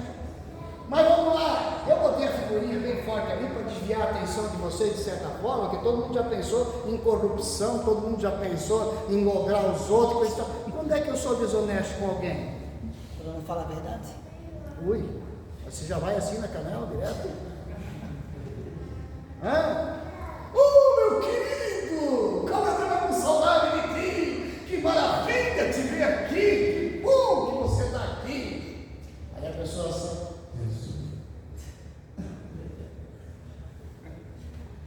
Mas vamos lá. Eu botei a figurinha bem forte ali para desviar a atenção de vocês de certa forma, que todo mundo já pensou em corrupção, todo mundo já pensou em lograr os outros. Quando é que eu sou desonesto com alguém? Quando não fala a verdade. Ui, você já vai assim na canela direto? Hã? Meu querido, como eu estava com saudade de ti, que maravilha te ver aqui, que bom que você está aqui. Aí a pessoa assim,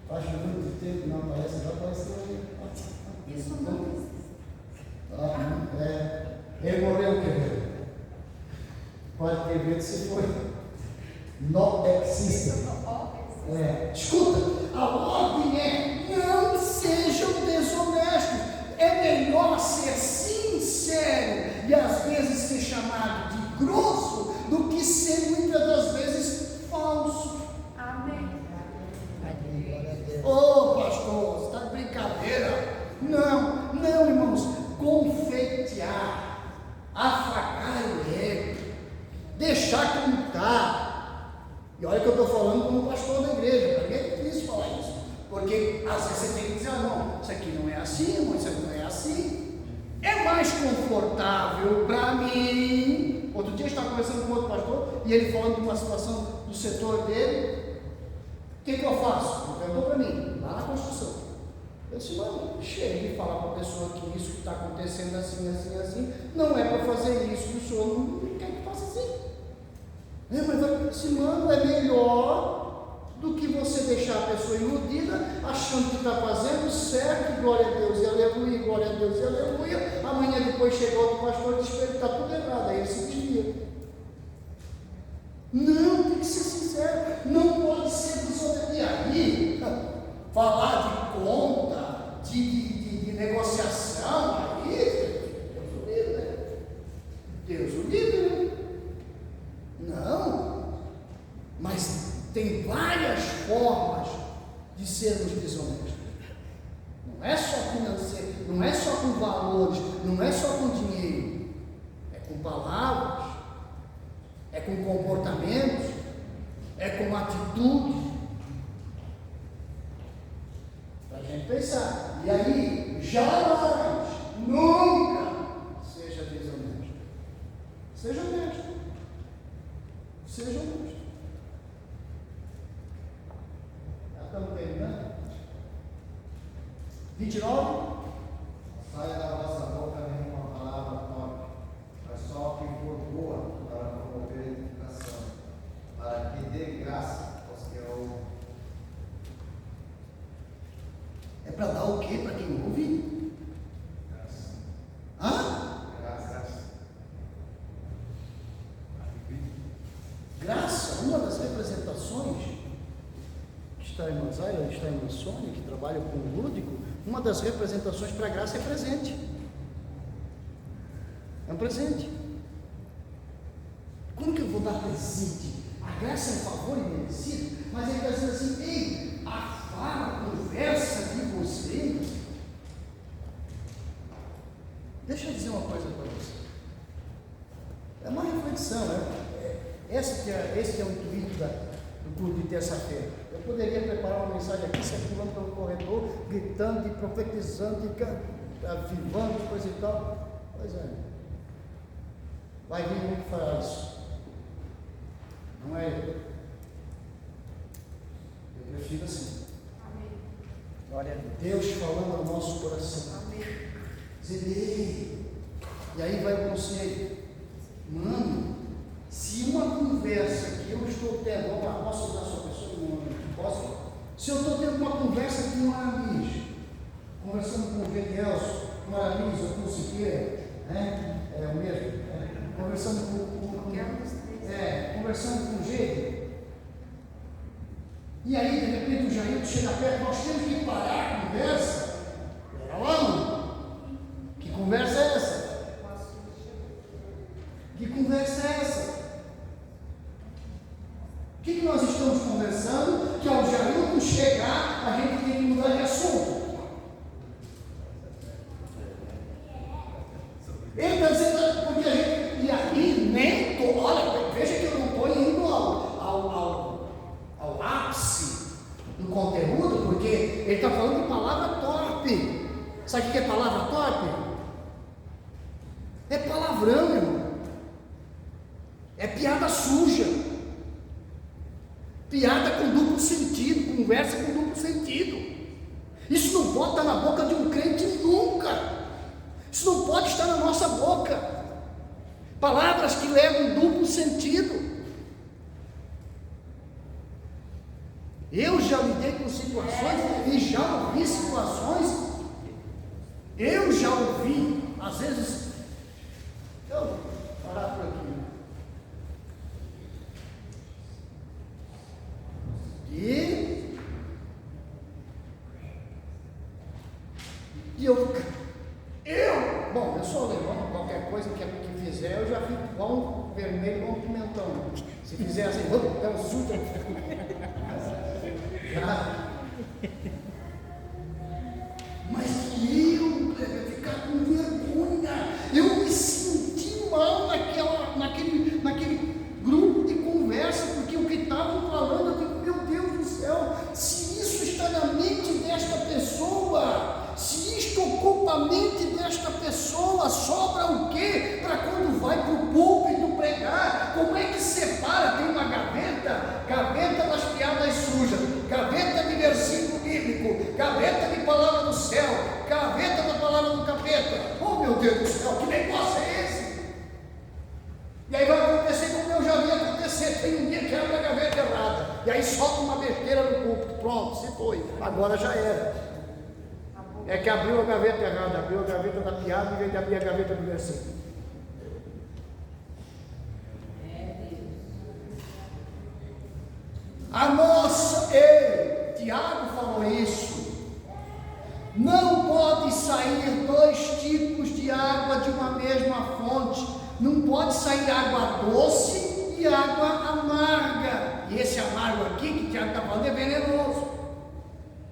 faz muito tempo não aparece, já apareceu aí. Isso não Ele morreu, querido. Pode ter medo se foi. Não existe. Escuta, a ordem é: não sejam desonestos. É melhor ser sincero e às vezes ser chamado de grosso do que ser muitas das vezes falso. Amém. Pastor, você está de brincadeira? Não, irmãos. Confeitear, afagar o ego, deixar como está. E olha que eu estou falando como pastor da igreja, para mim é difícil falar isso, porque às vezes você tem que dizer: não, isso aqui não é assim, irmão, isso aqui não é assim. É mais confortável para mim. Outro dia eu estava conversando com outro pastor e ele falando de uma situação do setor dele. O que eu faço? Ele perguntou para mim, lá na construção. Eu disse, mano, chegue e falar para a pessoa que isso que está acontecendo assim, assim, assim, não é para fazer isso, que o senhor não quer que faça assim. Mas vai assim, mano, é melhor do que você deixar a pessoa iludida, achando que está fazendo certo, glória a Deus e aleluia, glória a Deus e aleluia. Amanhã depois chega outro pastor e diz que está tudo errado, aí ele se desvia. Não, tem que ser sincero, não pode ser desobediente. E aí, falar de conta, de negociação, aí, Deus o livre, né? Deus o livre, né? Não, mas tem várias formas de sermos desonestos. Não é só financeiro, não é só com valores, não é só com dinheiro, é com palavras, é com comportamentos, é com atitudes. Para a gente pensar. E aí, jamais, nunca seja desonesto. Seja honesto. Seja honesto. Já estamos terminando? 29. Saia da vossa boca nenhuma palavra torpe, mas só o que for boa para promover a edificação, para que dê graça aos que a ouvem. É para dar o quê para quem ouve? Graça. Hã? Graça. Graça, uma das representações que está em Masaia, está em Sônia, que trabalha com o lúdico, uma das representações para a graça é presente. É um presente. Como que eu vou dar presente? A graça é um favor imerecido, mas ele está dizendo assim, ei, a fala, a conversa de vocês. Deixa eu dizer uma coisa para você. É uma reflexão, né? Esse que é o intuito do culto de terça-feira. Eu poderia preparar uma mensagem aqui, circulando pelo corredor, gritando e profetizando e avivando, coisa e tal. Pois é. Vai vir um que fará isso. Não é eu. Eu prefiro assim. Amém. Glória a Deus falando ao nosso coração. Amém. Dizer, e aí vai o conselho. Mano, se uma conversa que eu estou tendo, posso usar a sua pessoa? Não posso? Se eu estou tendo uma conversa com um Aramis, conversando com o Gedelso, com o Aramis ou com o Siqueira, né? É o mesmo, conversando conversando com o Gede, e aí de repente o Jair chega perto, nós temos que parar a conversa. Pera lá, mano. Que conversa é essa? Que conversa é essa? O que nós estamos conversando? Que ao Jailton chegar, a gente tem que mudar de assunto. Ele está dizendo, porque a gente, e aí nem estou, olha, veja que eu não estou indo ao ápice do conteúdo, porque ele está falando de palavra torpe. Sabe o que é palavra torpe? É palavrão, irmão. É piada suja. Piada com duplo sentido, conversa com duplo sentido. Isso não pode estar na boca de um crente nunca. Isso não pode estar na nossa boca. Palavras que levam duplo sentido. Eu já lidei com situações e já ouvi situações. Eu já ouvi, às vezes. Eu vou parar por aqui. E eu sou alemão, qualquer coisa que fizer, eu já fico igual um vermelho, igual um pimentão. Se fizer assim, é um susto. Mas que eu ficar com vergonha, eu me senti mal naquele grupo de conversa, porque o que estavam falando, eu digo, meu Deus do céu, se isso está na mente desta pessoa, se isto ocupa a mente desta pessoa? Sobra o quê para quando vai para o púlpito pregar? Como é que separa? Tem uma gaveta das piadas sujas, gaveta de versículo bíblico, gaveta de palavra do céu, gaveta da palavra do capeta. Oh meu Deus do céu, que negócio é esse? E aí vai acontecer como eu já vi acontecer. Tem um dia que abre a gaveta errada, e aí solta uma besteira no púlpito. Pronto, se foi, agora já era. É que abriu a gaveta errada, abriu a gaveta da piada em vez de abrir a gaveta do versículo. A nossa, Tiago falou isso. Não pode sair dois tipos de água de uma mesma fonte. Não pode sair água doce e água amarga. E esse amargo aqui que Tiago está falando é venenoso.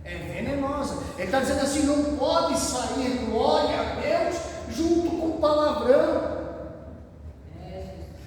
É venenosa. Ele está dizendo assim: não pode sair glória a Deus junto com palavrão.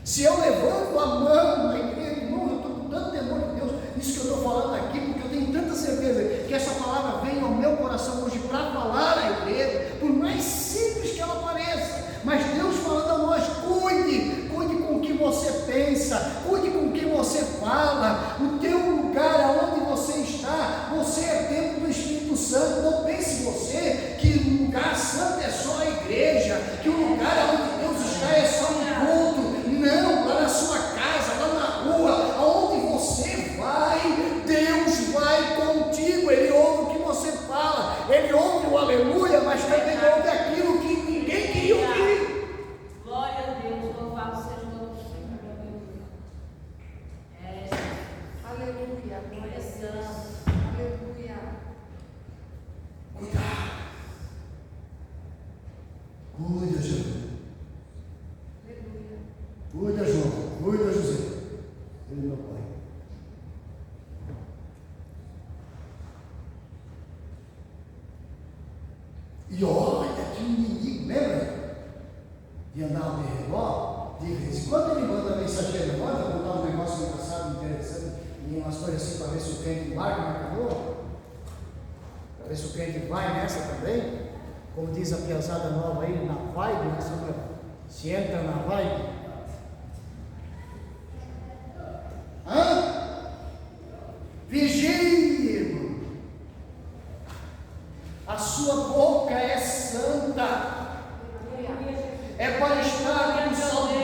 Se eu levanto a mão na igreja, irmão, eu estou com tanto temor de Deus, isso que eu estou falando aqui, porque eu tenho tanta certeza que essa palavra vem ao meu coração hoje para falar à igreja, por mais simples que ela pareça. Mas Deus falando a nós: cuide com o que você pensa, cuide com o que você fala. O teu lugar, aonde você está, você é templo do Espírito Santo. Não pense você que o lugar santo é só a igreja, que o lugar onde Deus está é só um culto. Não, lá na sua casa, lá na rua, aonde você vai, Deus vai contigo. Ele ouve o que você fala, Ele ouve o aleluia, mas também ouve aquilo que ninguém queria ouvir. Glória a Deus, louvado seja o nome do Senhor, meu Deus. Aleluia. Glória a Deus. Aleluia. Cuidado. Cuida, Jesus. Cuida, João. Cuida, José. Ele é meu pai. E olha que o inimigo, lembra? De andar ao redor, de vez em quando ele manda mensageiro, manda contar um negócio engraçado, interessante, e umas coisas assim, para ver se o crente embarca na canoa, para ver se o crente vai nessa também, como diz a piazada nova aí, na vibe, né, Samuel? Se entra na vibe. Vigie, irmão. A sua boca é santa. É para estar com salmos.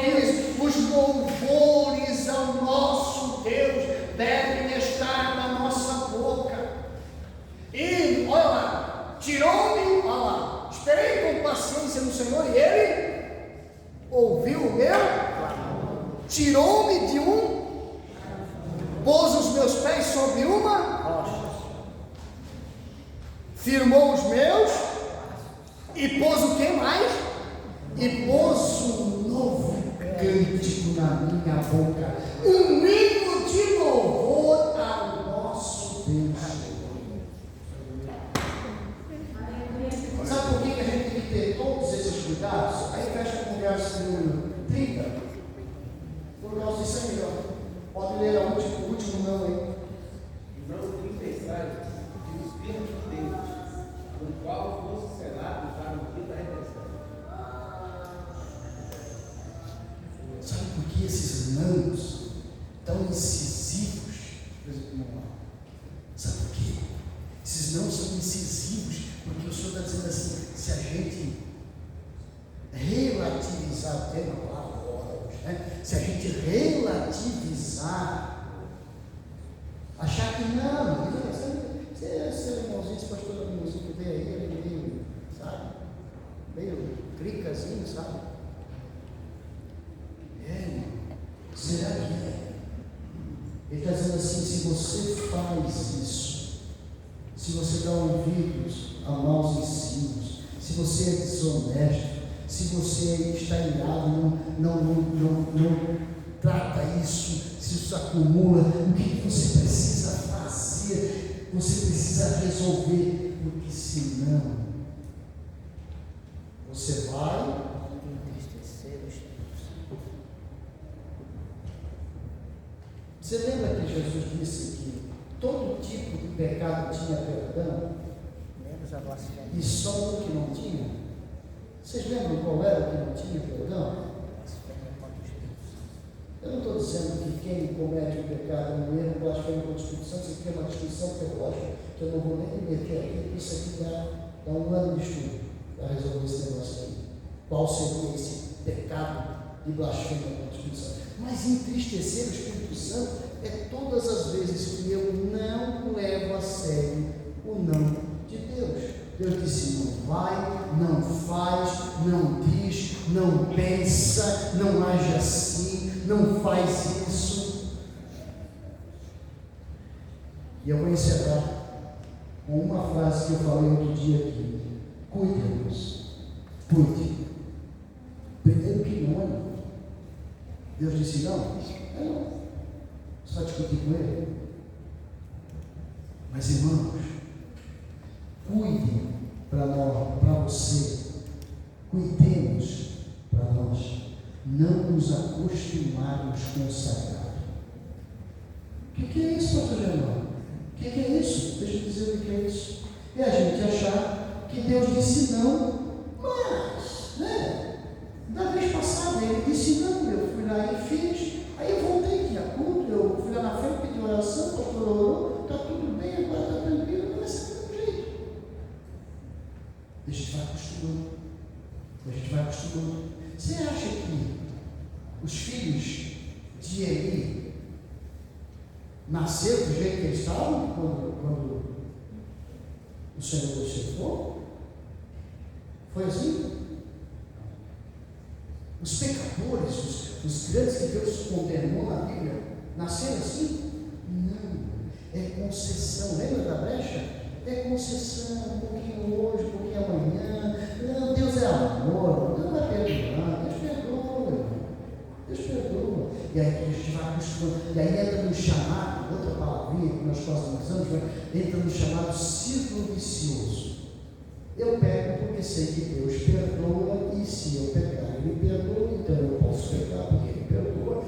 Os louvores ao nosso Deus devem estar na nossa boca. E, olha lá, tirou-me, olha lá, esperei com paciência no Senhor e Ele ouviu o meu clamor. Tirou-me de pôs os meus pés sobre uma rocha, firmou os meus e pôs o que mais? E pôs um novo cântico na minha boca, um hino de louvor ao nosso Deus. Sabe por que a gente tem que ter todos esses cuidados? Aí fecha a conversa número 30, por causa disso aí, ó. Pode ler o último não aí. Não 37, de Espírito de Deus, no qual fosse selado para o dia da redenção. Sabe por que esses nãos tão incisivos? Sabe por quê? Esses não são incisivos, porque o Senhor está dizendo assim: se a gente relativizar o tema, né? Se a gente relativizar, achar que não, esse irmãozinho, esse pastor irmãozinho que veio aí, ele meio, sabe, meio cricazinho, sabe? Será que é? Ele está dizendo assim: se você faz isso, se você dá ouvidos a maus ensinos, se você é desonesto, se você está irado, não trata isso, se isso acumula, o que você precisa fazer? Você precisa resolver, porque senão você vai entristecer os teus. Você lembra que Jesus disse que todo tipo de pecado tinha perdão? Menos a blasfêmia. E só um que não tinha? Vocês lembram qual era que não tinha perdão? Eu não estou dizendo que quem comete o pecado é um erro, blasfema contra o Espírito Santo, isso aqui é uma discussão teológica, que eu não vou nem me meter aqui, porque isso aqui dá um ano de estudo para resolver esse negócio aqui. Qual seria esse pecado de blasfema contra o Espírito Santo? Mas entristecer o Espírito Santo é todas as vezes que eu não levo a sério o não de Deus. Deus disse: não vai, não faz, não diz, não pensa, não age assim, não faz isso. E eu vou encerrar com uma frase que eu falei outro dia aqui: cuide, Deus, cuide. Primeiro que não. Deus disse: não, não. Você vai discutir com ele? Mas, irmãos, cuide para você, cuidemos para nós, não nos acostumarmos com o sagrado. O que é isso, pastor Germano? O que é isso? Deixa eu dizer o que é isso. É a gente achar que Deus disse não, mas, da vez passada ele disse não, eu fui lá e fiz, aí eu voltei, tinha culto, eu fui lá na frente, pedi oração, o pastor orou, está tudo bem, agora está tranquilo, não vai ser do jeito. A gente vai acostumando. A gente vai acostumando. Você acha que os filhos de Eli nasceram do jeito que eles estavam quando o Senhor os chegou? Foi assim? Os pecadores, os grandes que Deus condenou na Bíblia, nasceram assim? Não. É concessão. Lembra da brecha? É concessão, um pouquinho hoje, um pouquinho amanhã. Não, Deus é amor, Deus vai perdoar, Deus perdoa, Deus perdoa. E aí a gente vai acostumando, e aí entra no chamado, outra palavrinha que nós quase usamos, entra no chamado círculo vicioso. Eu peco porque sei que Deus perdoa, e se eu pecar, Ele me perdoa, então eu posso pecar porque Ele perdoa,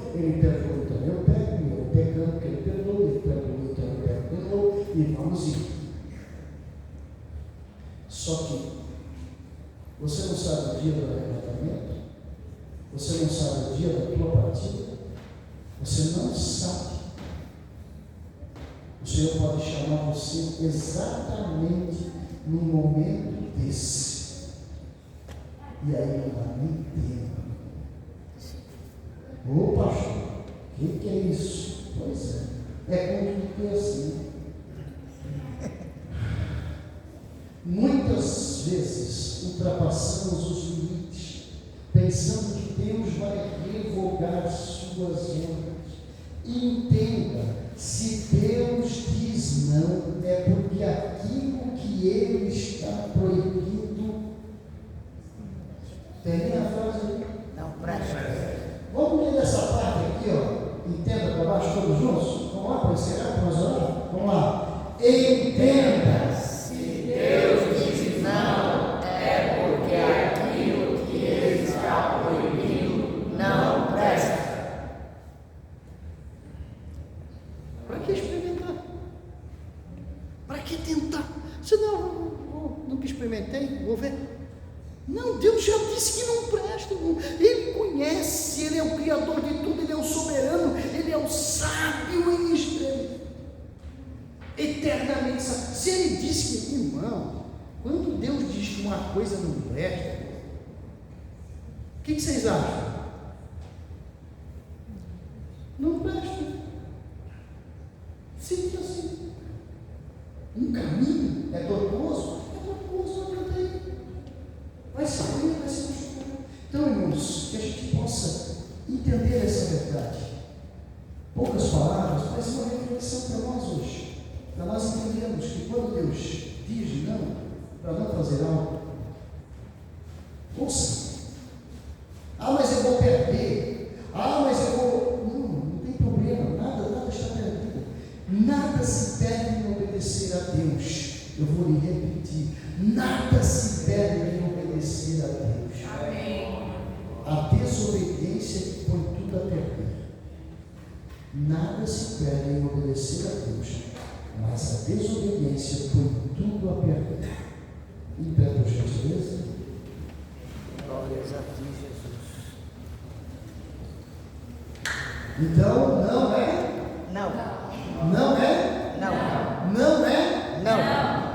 então eu peco, e eu pecando porque Ele perdoa, Ele perdoa, então eu peco de novo, e vamos ir. Só que você não sabe o dia do arrebatamento, você não sabe o dia da tua partida, você não sabe. O Senhor pode chamar você exatamente no momento desse, e aí não dá nem tempo. Ô pastor, o que é isso? Pois é como que é assim. Muitas vezes ultrapassamos os limites, pensando que Deus vai revogar suas ordens. Entenda, se Deus diz não, é porque aquilo que Ele está proibindo. Tem a frase aí? Não, presta. Vamos ler essa parte aqui, ó. Entenda para baixo todos juntos? Vamos lá para encerrar, para nós orar? Vamos lá. Entenda. Deus diz não, é porque aquilo que Ele está proibindo não presta. Para que experimentar? Para que tentar? Se não, nunca experimentei, vou ver. Não, Deus já disse que não presta. Ele conhece, Ele é o Criador de tudo, Ele é o soberano, Ele é o sábio em extremo. Eternamente sábio. Se Ele disse que, irmão, quando Deus diz que uma coisa não presta, o que vocês acham? Não presta. Simples assim. Um caminho é tortuoso, não adianta ir. Vai sair, vai se machucar. Então, irmãos, que a gente possa entender essa verdade. Poucas palavras, mas uma reflexão para nós hoje. Para nós entendermos que quando Deus diz não, para não fazer algo, ouça. Ah, mas eu vou perder. Ah, mas eu vou. Não tem problema, nada está perdido. Nada se perde em obedecer a Deus. Eu vou lhe repetir: nada se perde em obedecer a Deus. Amém. A desobediência que põe tudo a perder. Nada se perde em obedecer a Deus, mas a desobediência põe tudo a perder. Em pé, por gentileza. Então, não é? Não. Não é? Não. Não é? Não.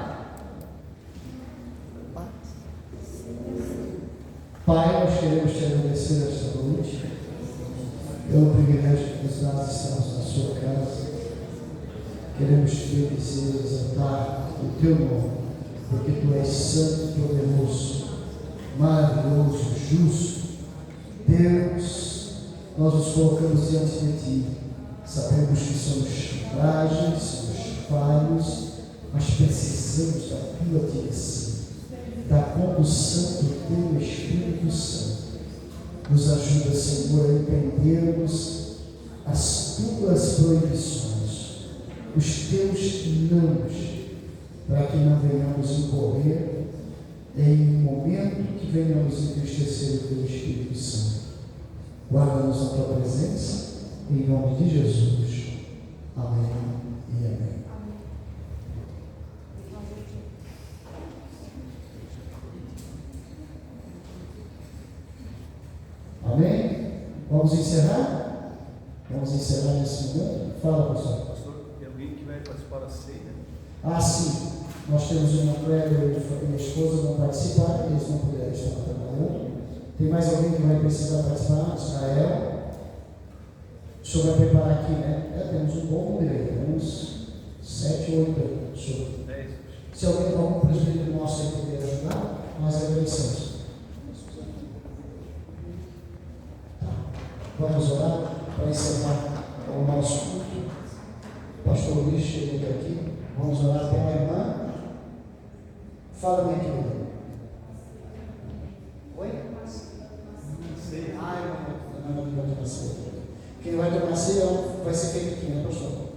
Pai, nós queremos te agradecer esta noite pelo privilégio que nos dá de estarmos na sua casa. Queremos te bendizer, exaltar o teu nome, porque tu és santo, poderoso, maravilhoso, justo. Deus, nós nos colocamos diante de ti. Sabemos que somos frágeis, somos falhos, mas precisamos da tua direção, da condução do teu Espírito Santo. Nos ajuda, Senhor, a entendermos as tuas proibições, os teus nãos, para que não venhamos incorrer em um momento que venhamos entristecer o teu Espírito Santo. Guarda-nos na tua presença, em nome de Jesus. Amém e amém. Amém? Vamos encerrar? Vamos encerrar nesse momento? Fala, pastor. Pastor, tem alguém que vai participar da ceia? Ah, sim. Nós temos uma colega, eu e minha esposa vão participar, eles não puderam estar trabalhando. Tem mais alguém que vai precisar participar? Israel. O senhor vai preparar aqui, né? Temos um bom número aí, temos 7 ou 8 senhor. 10. Se alguém tem algum presbítero nosso aí puder ajudar, nós agradecemos. Vamos orar para encerrar o nosso culto. O pastor Luiz chegou aqui. Vamos orar pela irmã. Fala, minha querida. Oi? Ai, irmã, não vai tomar ceia. Quem vai tomar ceia vai ser feito aqui, né, pastor?